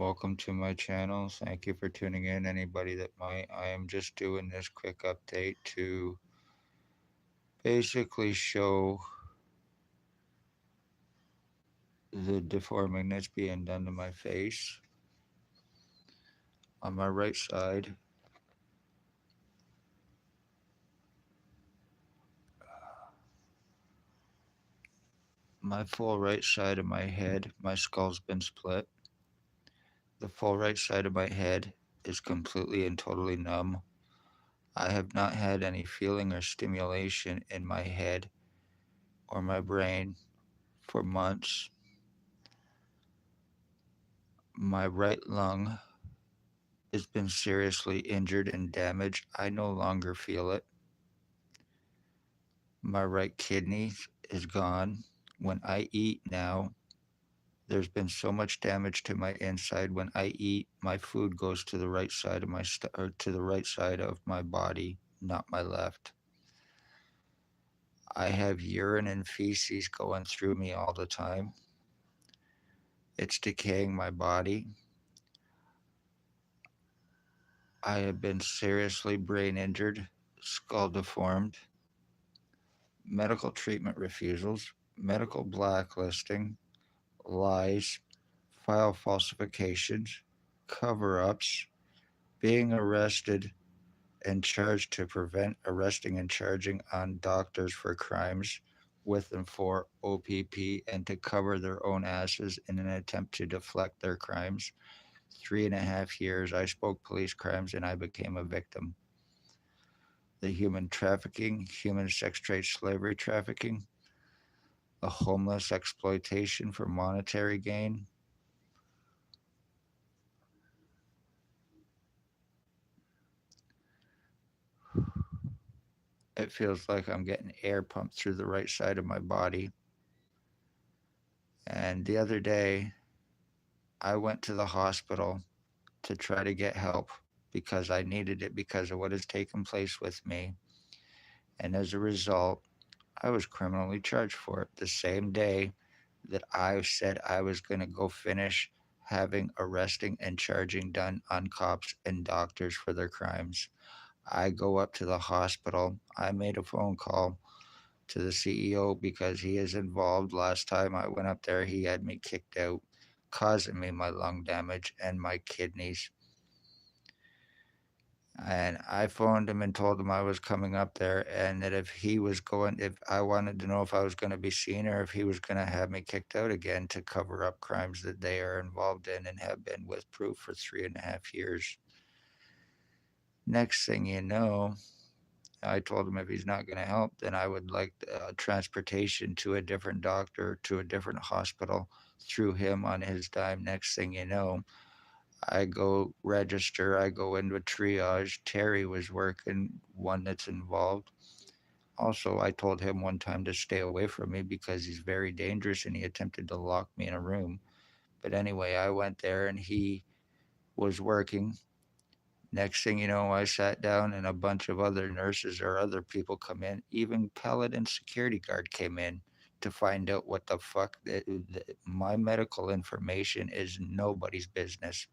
Welcome to my channel. Thank you for tuning in. Anybody that might, I am just doing this quick update to basically show the deforming that's being done to my face. On my right side, my full right side of my head, my skull's been split. The full right side of my head is completely and totally numb. I have not had any feeling or stimulation in my head or my brain for months. My right lung has been seriously injured and damaged. I no longer feel it. My right kidney is gone. When I eat now, there's been so much damage to my inside. When I eat, my food goes to the right side of or to the right side of my body, not my left. I have urine and feces going through me all the time. It's decaying my body. I have been seriously brain injured, skull deformed, medical treatment refusals, medical blacklisting, lies, file falsifications, cover ups, being arrested and charged to prevent arresting and charging on doctors for crimes with and for o.p.p. and to cover their own asses in an attempt to deflect their crimes. 3.5 years I spoke police crimes and I became a victim. The human trafficking, human sex trade, slavery trafficking, the homeless exploitation for monetary gain. It feels like I'm getting air pumped through the right side of my body. And the other day, I went to the hospital to try to get help because I needed it because of what has taken place with me. And as a result, I was criminally charged for it the same day that I said I was going to go finish having arresting and charging done on cops and doctors for their crimes. I go up to the hospital. I made a phone call to the CEO because he is involved. Last time I went up there, he had me kicked out, causing me my lung damage and my kidneys. And I phoned him and told him I was coming up there and that if I wanted to know if I was going to be seen or if he was going to have me kicked out again to cover up crimes that they are involved in and have been with proof for 3.5 years. Next thing you know, I told him if he's not going to help, then I would like transportation to a different doctor, to a different hospital through him on his dime. Next thing you know, I go register, I go into a triage. Terry was working, one that's involved. Also, I told him one time to stay away from me because he's very dangerous and he attempted to lock me in a room. But anyway, I went there and he was working. Next thing you know, I sat down and a bunch of other nurses or other people come in. Even Paladin security guard came in to find out what the fuck. My medical information is nobody's business.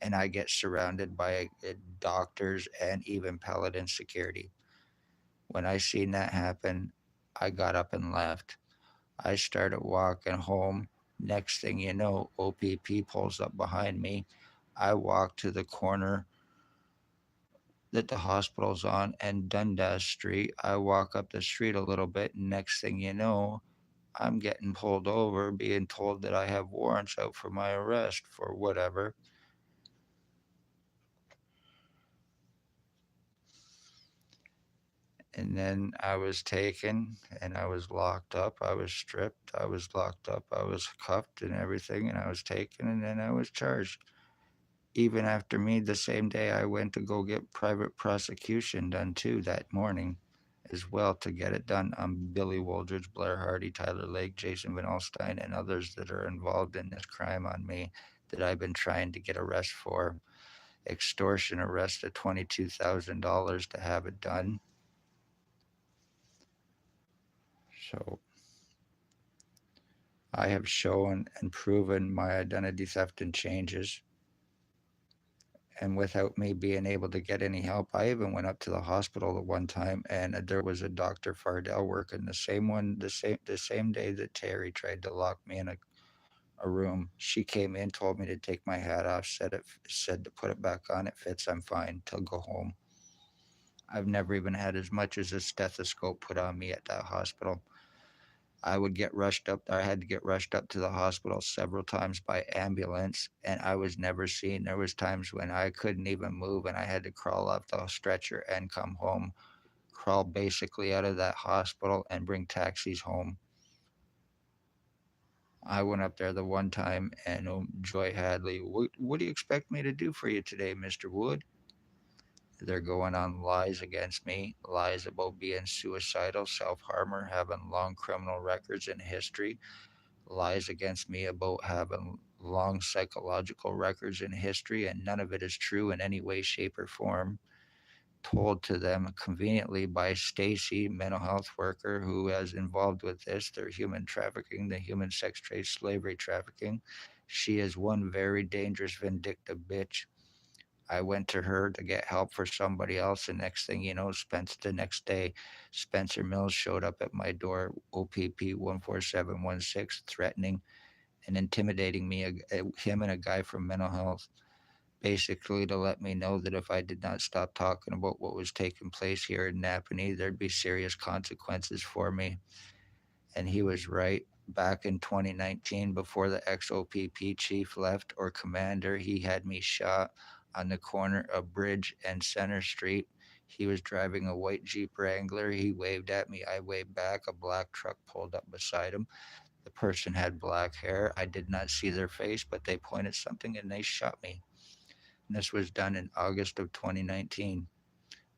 And I get surrounded by doctors and even Paladin security. When I seen that happen, I got up and left. I started walking home. Next thing you know, o.p.p. pulls up behind me. I walk to the corner that the hospital's on and Dundas Street. I walk up the street a little bit, and next thing you know, I'm getting pulled over, being told that I have warrants out for my arrest for whatever. And then I was taken and I was locked up. I was stripped. I was locked up. I was cuffed and everything. And I was taken and then I was charged. Even after me, the same day, I went to go get private prosecution done too that morning as well to get it done on Billy Woldridge, Blair Hardy, Tyler Lake, Jason Van Alstyne, and others that are involved in this crime on me that I've been trying to get arrested for. Extortion arrest of $22,000 to have it done. So I have shown and proven my identity theft and changes. And without me being able to get any help, I even went up to the hospital at one time, and there was a Dr. Fardell working the same one, the same day that Terry tried to lock me in a room. She came in, told me to take my hat off, said to put it back on. It fits. I'm fine. To go home. I've never even had as much as a stethoscope put on me at that hospital. I would get rushed up. I had to get rushed up to the hospital several times by ambulance, and I was never seen. There was times when I couldn't even move, and I had to crawl off the stretcher and come home, crawl basically out of that hospital and bring taxis home. I went up there the one time, and Joy Hadley, what do you expect me to do for you today, Mr. Wood? They're going on lies against me, lies about being suicidal, self harmer, having long criminal records and history, lies against me about having long psychological records and history, and none of it is true in any way, shape, or form. Told to them conveniently by Stacy, mental health worker who is involved with this, their human trafficking, the human sex trade, slavery trafficking. She is one very dangerous, vindictive bitch. I went to her to get help for somebody else. And next thing you know, the next day, Spencer Mills showed up at my door, o.p.p. 14716, threatening and intimidating me, him and a guy from mental health, basically to let me know that if I did not stop talking about what was taking place here in Napanee, there'd be serious consequences for me. And he was right. Back in 2019, before the ex-OPP chief left or commander, he had me shot on the corner of Bridge and Center Street. He was driving a white Jeep Wrangler. He waved at me. I waved back. A black truck pulled up beside him. The person had black hair. I did not see their face, but they pointed something and they shot me. And this was done in August of 2019.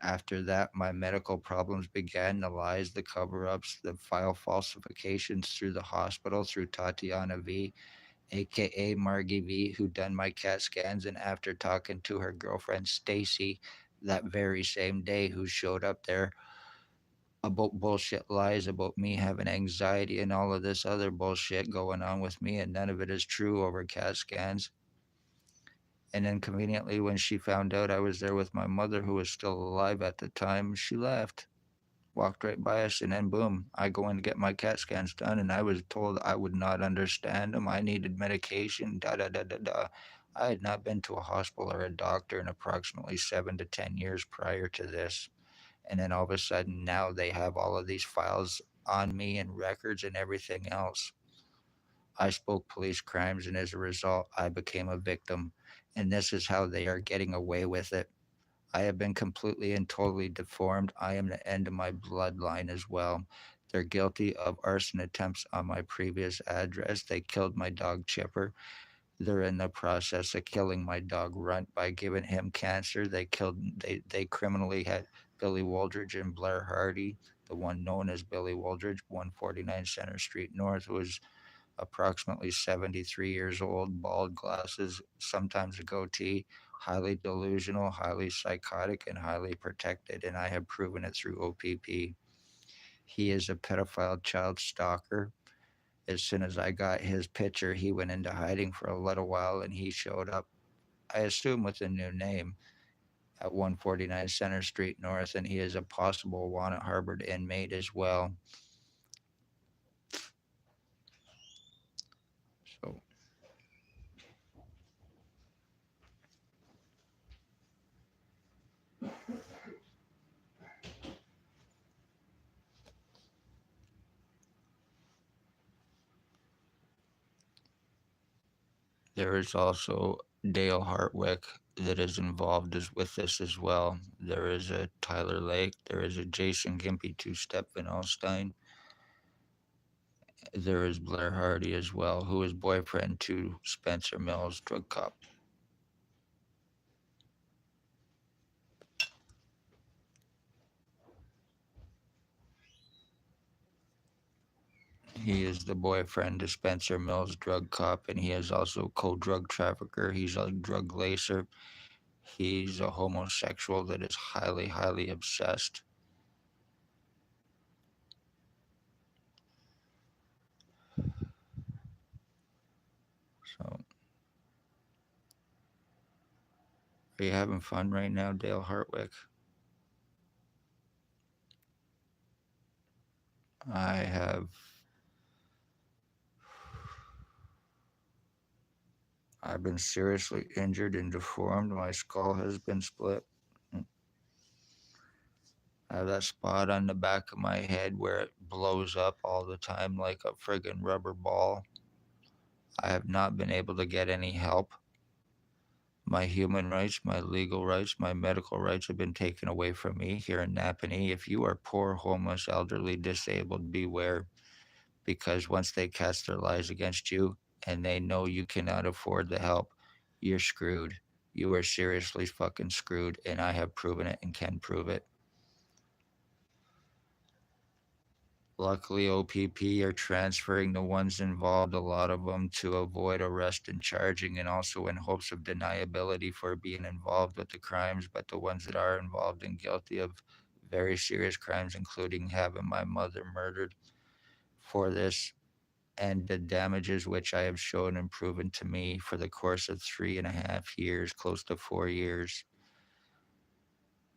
After that, my medical problems began, the lies, the cover ups, the file falsifications through the hospital, through Tatiana V, aka Margie V, who done my CAT scans. And after talking to her girlfriend Stacy that very same day, who showed up there about bullshit lies about me having anxiety and all of this other bullshit going on with me, and none of it is true over CAT scans. And then conveniently, when she found out I was there with my mother, who was still alive at the time, she left, walked right by us, and then boom, I go in to get my CAT scans done, and I was told I would not understand them. I needed medication, da da da da da. I had not been to a hospital or a doctor in approximately 7 to 10 years prior to this. And then all of a sudden, now they have all of these files on me and records and everything else. I spoke police crimes, and as a result, I became a victim. And this is how they are getting away with it. I have been completely and totally deformed. I am the end of my bloodline as well. They're guilty of arson attempts on my previous address. They killed my dog Chipper. They're in the process of killing my dog Runt by giving him cancer. They criminally had Billy Wooldridge and Blair Hardy, the one known as Billy Wooldridge, 149 Center Street North, who was approximately 73 years old, bald glasses, sometimes a goatee, highly delusional, highly psychotic, and highly protected. And I have proven it through OPP. He is a pedophile child stalker. As soon as I got his picture, he went into hiding for a little while and he showed up, I assume, with a new name at 149 Center Street North. And he is a possible wanted Harvard inmate as well. So there is also Dale Hartwick that is involved with this as well. There is a Tyler Lake. There is a Jason Gimpy two-step Van Alstein. There is Blair Hardy as well, who is boyfriend to Spencer Mills, drug cop. He is the boyfriend to Spencer Mills, drug cop, and he is also co-drug trafficker. He's a drug lacer. He's a homosexual that is highly, highly obsessed. So Are you having fun right now, Dale Hartwick? I have. I've been seriously injured and deformed. My skull has been split. I have that spot on the back of my head where it blows up all the time like a friggin' rubber ball. I have not been able to get any help. My human rights, my legal rights, my medical rights have been taken away from me here in Napanee. If you are poor, homeless, elderly, disabled, beware, because once they cast their lies against you and they know you cannot afford the help, you're screwed. You are seriously fucking screwed, and I have proven it and can prove it. Luckily, o.p.p are transferring the ones involved, a lot of them, to avoid arrest and charging, and also in hopes of deniability for being involved with the crimes. But the ones that are involved and guilty of very serious crimes, including having my mother murdered for this, and the damages which I have shown and proven to me for the course of 3.5 years, close to 4 years.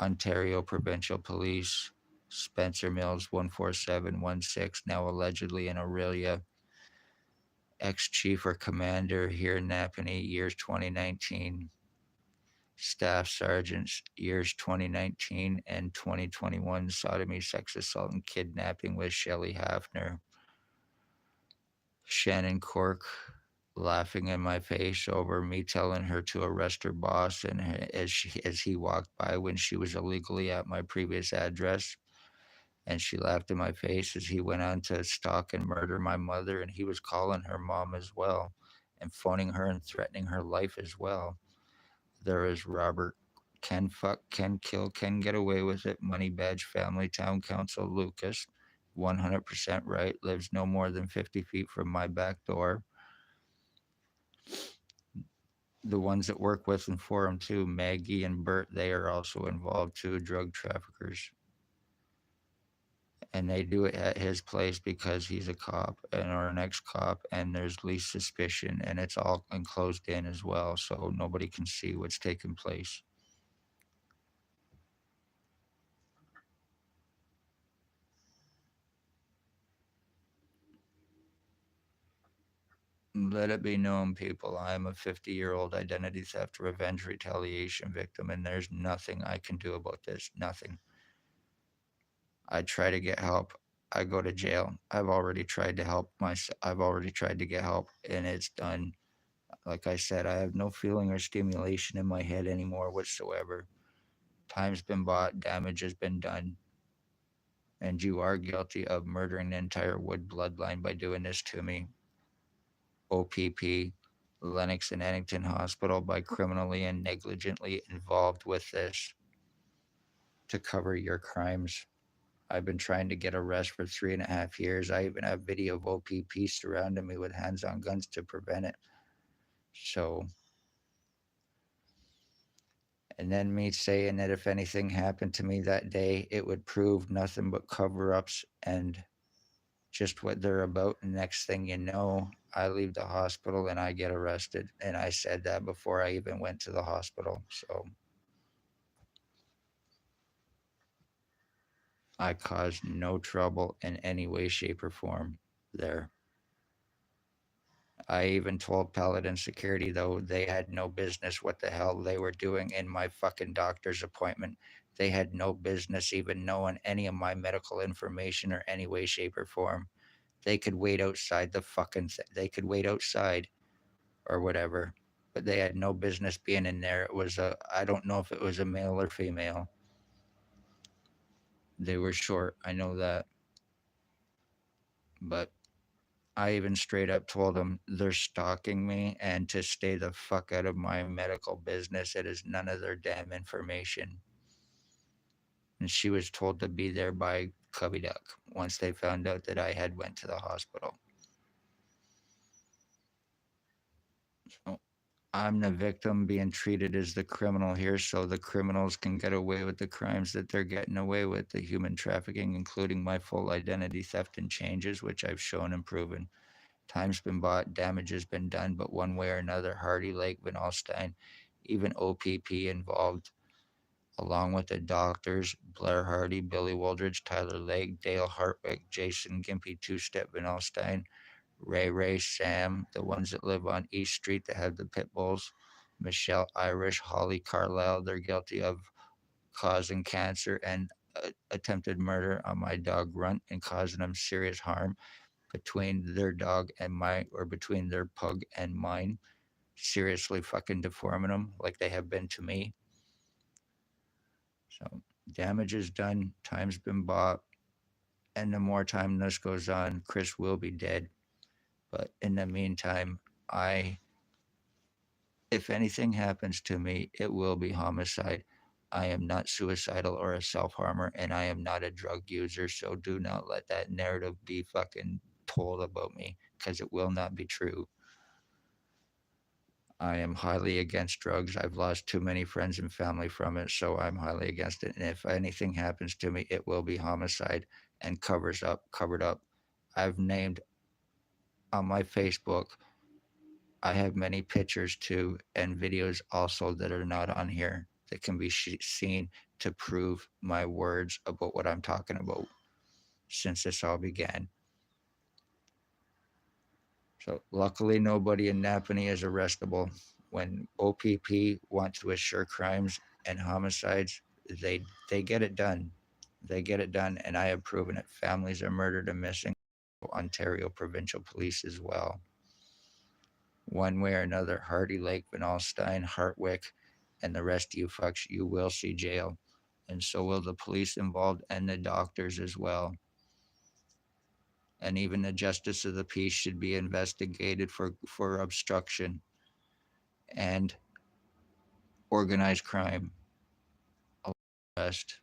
Ontario Provincial Police, Spencer Mills 14716, now allegedly in Aurelia, ex chief or commander here in Napanee, years 2019. Staff sergeants, years 2019 and 2021, sodomy, sex assault, and kidnapping with Shelley Hafner. Shannon Cork, laughing in my face over me telling her to arrest her boss, and as he walked by when she was illegally at my previous address, and she laughed in my face as he went on to stalk and murder my mother, and he was calling her mom as well, and phoning her and threatening her life as well. There is Robert, can fuck, can kill, can get away with it, money badge family, town council Lucas, 100% right, lives no more than 50 feet from my back door. The ones that work with and for him too, Maggie and Bert, they are also involved too, drug traffickers. And they do it at his place because he's a cop and or an ex-cop, and there's least suspicion, and it's all enclosed in as well, so nobody can see what's taking place. Let it be known, people, I am a 50-year-old identity theft, revenge, retaliation victim, and there's nothing I can do about this. Nothing. I try to get help. I go to jail. I've already tried to help myself. I've already tried to get help, and it's done. Like I said, I have no feeling or stimulation in my head anymore whatsoever. Time's been bought, damage has been done, and you are guilty of murdering the entire Wood bloodline by doing this to me. o.p.p, Lennox and Annington Hospital, by criminally and negligently involved with this to cover your crimes. I've been trying to get arrest for 3.5 years. I even have video of o.p.p surrounding me with hands on guns to prevent it. So, and then me saying that if anything happened to me that day, it would prove nothing but cover ups and just what they're about. And next thing you know, I leave the hospital and I get arrested. And I said that before I even went to the hospital. So I caused no trouble in any way, shape, or form there. I even told Paladin Security, though, they had no business what the hell they were doing in my fucking doctor's appointment. They had no business even knowing any of my medical information or any way, shape, or form. They could wait outside the fucking they could wait outside or whatever, but they had no business being in there. It was a, I don't know if it was a male or female. They were short, I know that. But I even straight up told them they're stalking me and to stay the fuck out of my medical business. It is none of their damn information. And she was told to be there by Cubby Duck once they found out that I had went to the hospital. So I'm the victim being treated as the criminal here, so the criminals can get away with the crimes that they're getting away with, the human trafficking, including my full identity theft and changes, which I've shown and proven. Time's been bought, damage has been done, but one way or another, Hardy Lake, Van Alstyne, even o.p.p. involved, along with the doctors Blair Hardy, Billy Wooldridge, Tyler Lake, Dale Hartwick, Jason Gimpy, Two Step Van Alstyne, Ray, Sam, the ones that live on East Street that have the pit bulls, Michelle Irish, Holly Carlisle. They're guilty of causing cancer and attempted murder on my dog Runt and causing him serious harm between their dog and mine, or between their pug and mine, seriously fucking deforming them like they have been to me. So damage is done, time's been bought, and the more time this goes on, Chris will be dead. But in the meantime, I if anything happens to me, it will be homicide. I am not suicidal or a self harmer, and I am not a drug user. So do not let that narrative be fucking told about me, because it will not be true. I am highly against drugs. I've lost too many friends and family from it, so I'm highly against it. And if anything happens to me, it will be homicide and covered up. I've named on my Facebook, I have many pictures too and videos also that are not on here that can be seen to prove my words about what I'm talking about since this all began. So luckily, nobody in Napanee is arrestable. When o.p.p. want to assure crimes and homicides, they get it done. They get it done, and I have proven it. Families are murdered and missing. Ontario provincial police as well. One way or another, Hardy Lake, Van Alstyne, Hartwick, and the rest of you fucks, you will see jail. And so will the police involved and the doctors as well. And even the justice of the peace should be investigated for obstruction and organized crime. Arrest.